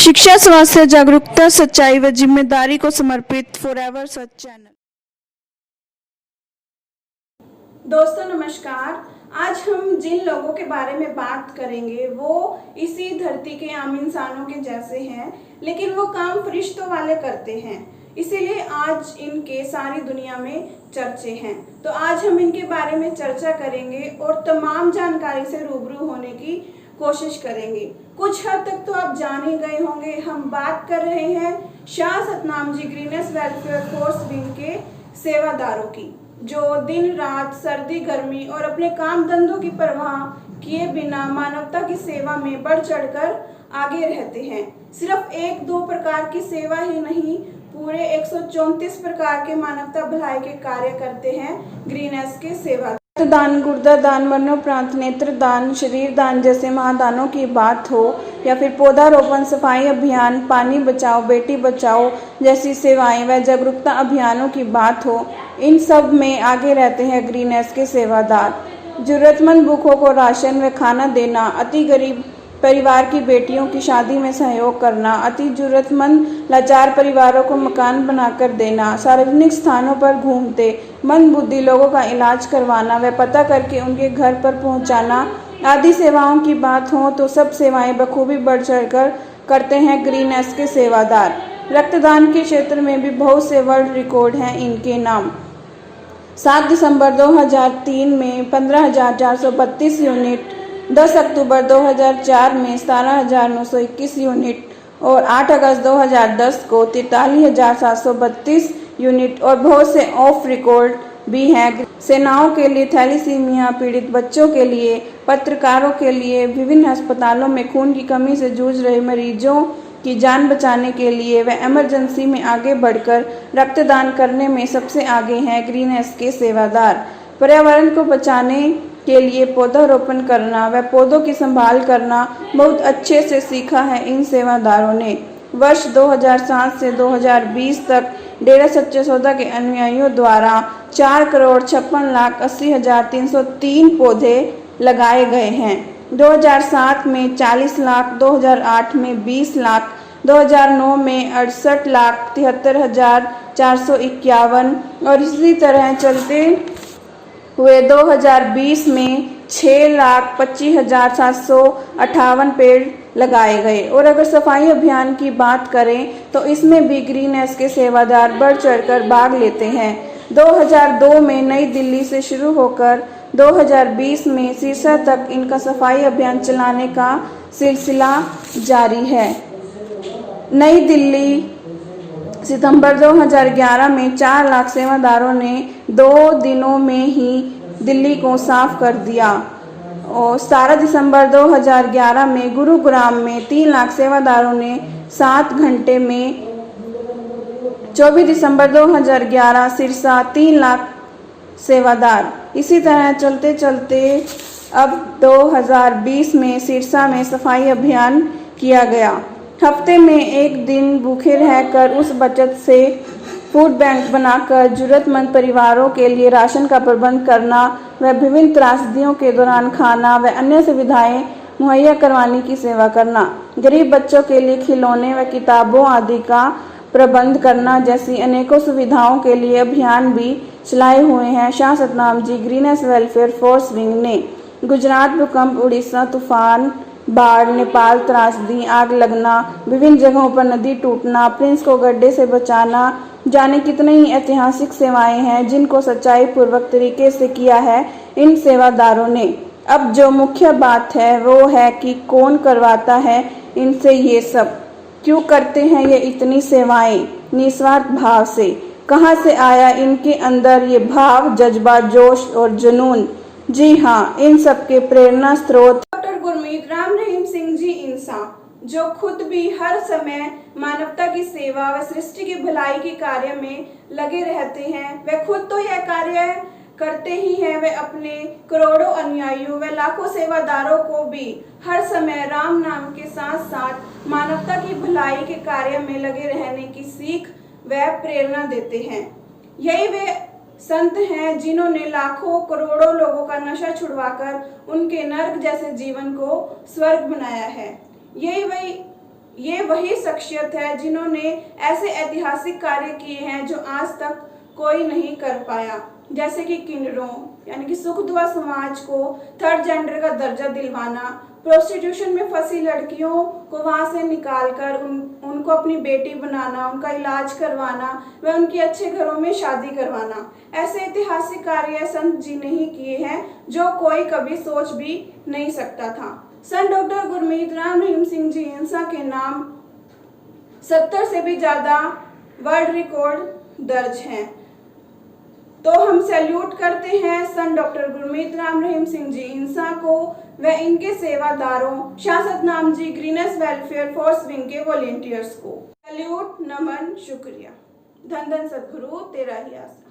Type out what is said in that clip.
शिक्षा, स्वास्थ्य, जागरूकता, सच्चाई व जिम्मेदारी को समर्पित फॉरएवर सच चैनल। दोस्तों नमस्कार। आज हम जिन लोगों के बारे में बात करेंगे वो इसी धरती के आम इंसानों के जैसे हैं, लेकिन वो काम फरिश्तों वाले करते हैं, इसीलिए आज इनके सारी दुनिया में चर्चे हैं। तो आज हम इनके बारे में चर्चा करेंगे और तमाम जानकारी से रूबरू होने की कोशिश करेंगे। कुछ हद तक तो आप जान ही गए होंगे, हम बात कर रहे हैं Shah Satnam ji greenish welfare force wing के सेवादारों की, जो दिन रात सर्दी गर्मी और अपने काम धंधों की परवाह किए बिना मानवता की सेवा में बढ़ चढ़कर आगे रहते हैं। सिर्फ एक दो प्रकार की सेवा ही नहीं, पूरे 134 प्रकार के मानवता भलाई के कार्य करते हैं ग्रीनेस के सेवा। दान, गुर्दा दान, मरणोपरांत नेत्र दान, शरीर दान जैसे महादानों की बात हो या फिर पौधारोपण, सफाई अभियान, पानी बचाओ बेटी बचाओ जैसी सेवाएं व जागरूकता अभियानों की बात हो, इन सब में आगे रहते हैं ग्रीनेस के सेवादार। जरूरतमंद भूखों को राशन व खाना देना, अति गरीब परिवार की बेटियों की शादी में सहयोग करना, अति जरूरतमंद लाचार परिवारों को मकान बनाकर देना, सार्वजनिक स्थानों पर घूमते मंदबुद्धि लोगों का इलाज करवाना व पता करके उनके घर पर पहुंचाना आदि सेवाओं की बात हो तो सब सेवाएं बखूबी बढ़ चढ़कर करते हैं ग्रीनेस के सेवादार। रक्तदान के क्षेत्र में भी बहुत से वर्ल्ड रिकॉर्ड हैं इनके नाम। 7 दिसंबर 2003 में 15,432 यूनिट, 10 अक्टूबर 2004 में 17,921 यूनिट और 8 अगस्त 2010 को 43,732 यूनिट और बहुत से ऑफ रिकॉर्ड भी हैं। सेनाओं के लिए, थैलीसीमिया पीड़ित बच्चों के लिए, पत्रकारों के लिए, विभिन्न अस्पतालों में खून की कमी से जूझ रहे मरीजों की जान बचाने के लिए व इमरजेंसी में आगे बढ़कर रक्तदान करने में सबसे आगे हैं ग्रीनेस के सेवादार। पर्यावरण को बचाने के लिए पौधारोपण करना व पौधों की संभाल करना बहुत अच्छे से सीखा है इन सेवादारों ने। वर्ष 2007 से 2020 तक डेरा सच्चे सौदा के अनुयायियों द्वारा 4,56,80,303 पौधे लगाए गए हैं। 2007 में 40 लाख, 2008 में 20 लाख, 2009 में 68,73,451 और इसी तरह चलते हुए 2020 में 6,25,758 पेड़ लगाए गए। और अगर सफाई अभियान की बात करें तो इसमें भी ग्रीनेस के सेवादार बढ़ चढ़कर भाग लेते हैं। 2002 में नई दिल्ली से शुरू होकर 2020 में सिरसा तक इनका सफाई अभियान चलाने का सिलसिला जारी है। नई दिल्ली सितंबर 2011 में 4 लाख सेवादारों ने 2 दिनों में ही दिल्ली को साफ कर दिया और 17 दिसंबर 2011 में गुरुग्राम में 3 लाख सेवादारों ने 7 घंटे में, 24 दिसंबर 2011 सिरसा 3 लाख सेवादार। इसी तरह चलते चलते अब 2020 में सिरसा में सफाई अभियान किया गया। हफ्ते में एक दिन भूखे रहकर उस बचत से फूड बैंक बनाकर जरूरतमंद परिवारों के लिए राशन का प्रबंध करना व विभिन्न त्रासदियों के दौरान खाना व अन्य सुविधाएं मुहैया करवाने की सेवा करना, गरीब बच्चों के लिए खिलौने व किताबों आदि का प्रबंध करना जैसी अनेकों सुविधाओं के लिए अभियान भी चलाए हुए हैं Shah Satnam ji greenish welfare force wing ने। गुजरात भूकंप, उड़ीसा तूफान, बाढ़, नेपाल त्रासदी, आग लगना, विभिन्न जगहों पर नदी टूटना, प्रिंस को गड्ढे से बचाना, जाने कितने ही ऐतिहासिक सेवाएं हैं जिनको सच्चाई पूर्वक तरीके से किया है इन सेवादारों ने। अब जो मुख्य बात है वो है कि कौन करवाता है इनसे ये सब, क्यों करते हैं ये इतनी सेवाएं निस्वार्थ भाव से, कहाँ से आया इनके अंदर ये भाव, जज्बा, जोश और जुनून। जी हाँ, इन सब के प्रेरणा स्रोत गुरमीत राम रहीम सिंह जी इंसान, जो खुद भी हर समय मानवता की सेवा व सृष्टि की भलाई के कार्य में लगे रहते हैं। वे खुद तो यह कार्य करते ही हैं, वे अपने करोड़ों अनुयायियों व लाखों सेवादारों को भी हर समय राम नाम के साथ साथ मानवता की भलाई के कार्य में लगे रहने की सीख व प्रेरणा देते हैं। यही वे संत हैं जिन्होंने लाखों करोड़ों लोगों का नशा छुड़वाकर उनके नर्क जैसे जीवन को स्वर्ग बनाया है। यही वही ये वही शख्सियत है जिन्होंने ऐसे ऐतिहासिक कार्य किए हैं जो आज तक कोई नहीं कर पाया, जैसे कि किन्नरों यानी कि सुखदुआ समाज को थर्ड जेंडर का दर्जा दिलवाना, प्रोस्टिट्यूशन में फंसी लड़कियों को वहां से निकालकर उनको अपनी बेटी बनाना, उनका इलाज करवाना व उनकी अच्छे घरों में शादी करवाना। ऐसे ऐतिहासिक कार्य संत जी ने ही किए हैं जो कोई कभी सोच भी नहीं सकता था। संत डॉक्टर गुरमीत राम रहीम सिंह जी इंसा के नाम 70 से भी ज़्यादा वर्ल्ड रिकॉर्ड दर्ज हैं। तो हम सैल्यूट करते हैं संत डॉक्टर गुरमीत राम रहीम सिंह जी इंसा को व इनके सेवादारों, Shah Satnam ji greenish welfare force wing के वॉलेंटियर्स को। सैल्यूट, नमन, शुक्रिया। धन धन सद्गुरु तेरा ही आसरा।